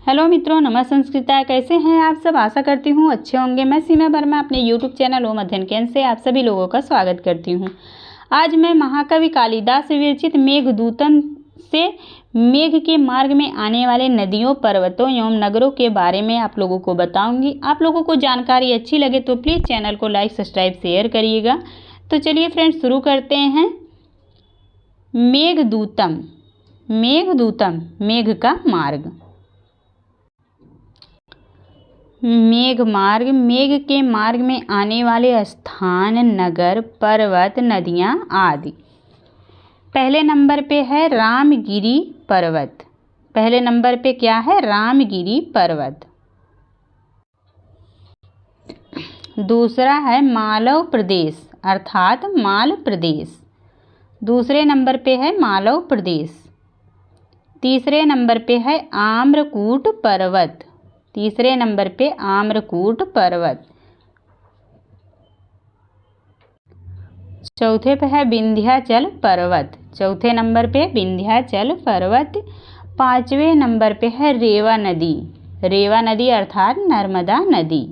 Hello मित्रों, नमः संस्कृता। कैसे हैं आप सब? आशा करती हूँ अच्छे होंगे। मैं सीमा वर्मा अपने यूट्यूब चैनल ओम अध्ययन केंद्र से आप सभी लोगों का स्वागत करती हूँ। आज मैं महाकवि कालिदास विरचित मेघदूतम से मेघ के मार्ग में आने वाले नदियों, पर्वतों एवं नगरों के बारे में आप लोगों को बताऊंगी। आप लोगों को जानकारी अच्छी लगे तो प्लीज़ चैनल को लाइक, सब्सक्राइब, शेयर करिएगा। तो चलिए फ्रेंड्स, शुरू करते हैं। मेघदूतम। मेघदूतम मेघ का मार्ग। मेघ मार्ग, मेघ के मार्ग में आने वाले स्थान, नगर, पर्वत, नदियाँ आदि। पहले नंबर पे है रामगिरी पर्वत। पहले नंबर पे क्या है? रामगिरी पर्वत। दूसरा है मालव प्रदेश अर्थात माल प्रदेश। दूसरे नंबर पे है मालव प्रदेश। तीसरे नंबर पे है आम्रकूट पर्वत। तीसरे नंबर पे आम्रकूट पर्वत। चौथे पे है विंध्याचल पर्वत। चौथे नंबर पे विंध्याचल पर्वत। पांचवें नंबर पे है रेवा नदी। रेवा नदी अर्थात नर्मदा नदी।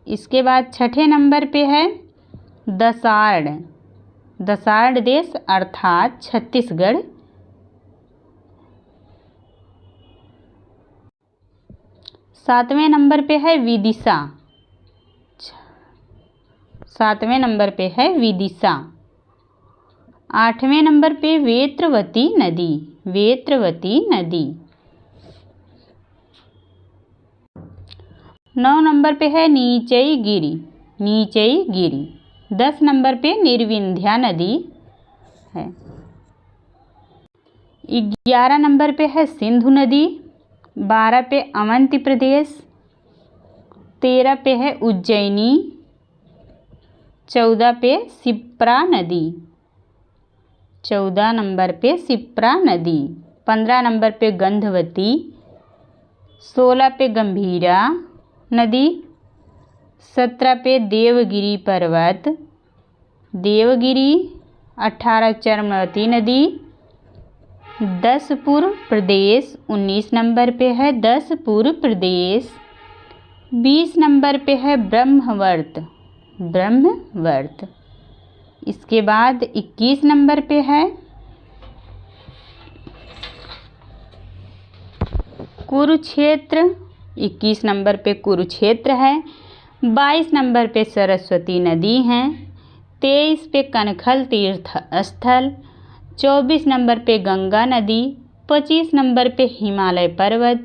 इसके बाद छठे नंबर पे है दसाड़। दसाड़ देश अर्थात छत्तीसगढ़। सातवें नंबर पे है विदिशा। सातवें नंबर पे है विदिशा। आठवें नंबर पे वेत्रवती नदी। वेत्रवती नदी। 9 नंबर पे है नीचई गिरी। नीचई गिरी। 10 नंबर पे निर्विंध्या नदी है। 11 नंबर पे है सिंधु नदी। 12 पे अवंती प्रदेश। 13 पे है उज्जैनी। 14 पे शिप्रा नदी। 14 नंबर पे शिप्रा नदी। 15 नंबर पे गंधवती। 16 पे गंभीरा नदी। 17 पे देवगिरी पर्वत। देवगिरी। 18 चर्मवती नदी। 10 पूर्व प्रदेश। 19 नंबर पे है 10 पूर्व प्रदेश। 20 नंबर पे है ब्रह्मवर्त। ब्रह्मवर्त। इसके बाद 21 नंबर पे है कुरुक्षेत्र। 21 नंबर पे कुरुक्षेत्र है। 22 नंबर पे सरस्वती नदी है। 23 पे कनखल तीर्थ स्थल। 24 नंबर पे गंगा नदी। 25 नंबर पे हिमालय पर्वत।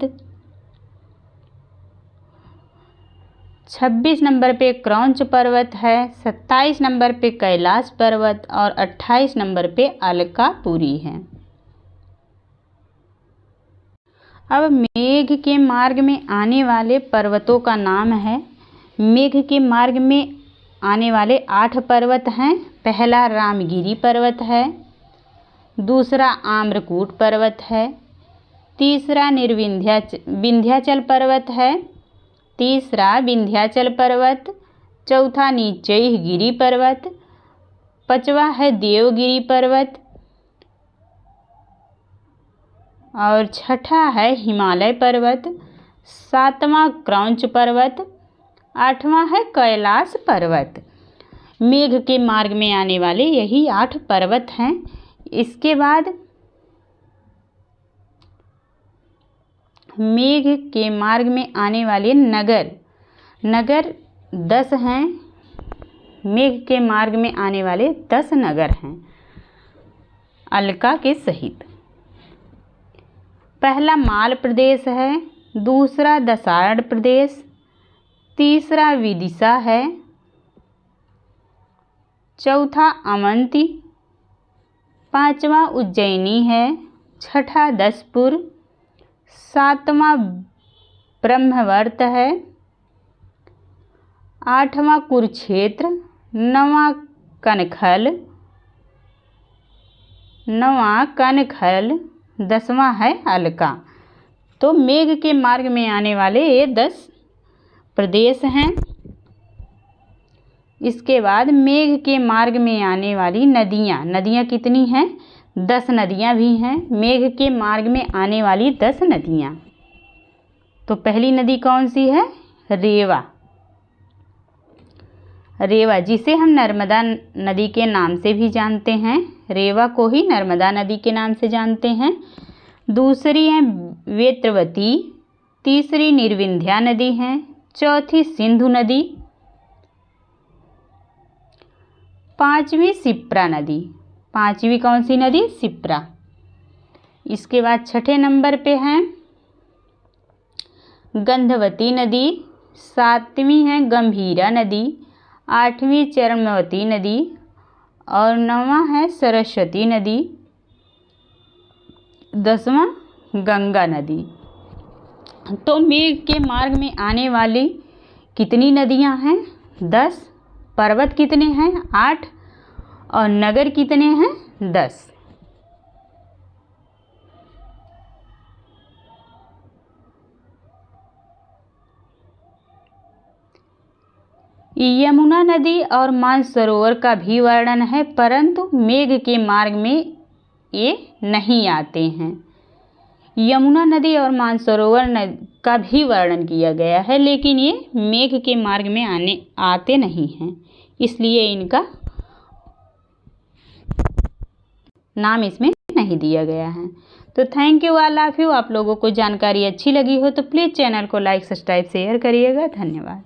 26 नंबर पे क्रौंच पर्वत है। 27 नंबर पे कैलाश पर्वत और 28 नंबर पे अलकापुरी है। अब मेघ के मार्ग में आने वाले पर्वतों का नाम है। मेघ के मार्ग में आने वाले 8 पर्वत हैं। पहला रामगिरी पर्वत है। दूसरा आम्रकूट पर्वत है। तीसरा विंध्याचल पर्वत है। तीसरा विंध्याचल पर्वत। चौथा नीचई गिरी पर्वत। 5वां है देवगिरी पर्वत और 6ठा है हिमालय पर्वत। 7वां क्रौंच पर्वत। 8वां है कैलाश पर्वत। मेघ के मार्ग में आने वाले यही 8 पर्वत हैं। इसके बाद मेघ के मार्ग में आने वाले नगर। नगर 10 हैं। मेघ के मार्ग में आने वाले 10 नगर हैं अलका के सहित। पहला माल प्रदेश है। दूसरा दसाड़ प्रदेश। तीसरा विदिशा है। चौथा अवंती। 5वां उज्जैनी है। 6ठा दसपुर। 7वां ब्रह्मवर्त है। 8वां कुरुक्षेत्र। 9वां कनखल। 10वां है अलका। तो मेघ के मार्ग में आने वाले ये 10 प्रदेश हैं। इसके बाद मेघ के मार्ग में आने वाली नदियाँ। नदियाँ कितनी हैं? 10 नदियाँ भी हैं। मेघ के मार्ग में आने वाली 10 नदियाँ। तो पहली नदी कौन सी है? रेवा। रेवा, जिसे हम नर्मदा नदी के नाम से भी जानते हैं। रेवा को ही नर्मदा नदी के नाम से जानते हैं। दूसरी है वेत्रवती, तीसरी निर्विंध्या नदी है, चौथी सिंधु नदी, पांचवी शिप्रा नदी। पांचवी कौन सी नदी? शिप्रा। इसके बाद छठे नंबर पे है गंधवती नदी, सातवीं है गंभीरा नदी, आठवीं चरमवती नदी और नौवां है सरस्वती नदी, 10वां गंगा नदी। तो मेघ के मार्ग में आने वाली कितनी नदियां हैं? 10। पर्वत कितने हैं? 8। और नगर कितने हैं? 10। यमुना नदी और मानसरोवर का भी वर्णन है, परंतु मेघ के मार्ग में ये नहीं आते हैं। यमुना नदी और मानसरोवर का भी वर्णन किया गया है, लेकिन ये मेघ के मार्ग में आते नहीं हैं, इसलिए इनका नाम इसमें नहीं दिया गया है। तो thank you, all of you. आप लोगों को जानकारी अच्छी लगी हो तो प्लीज़ चैनल को लाइक, सब्सक्राइब, शेयर करिएगा। धन्यवाद।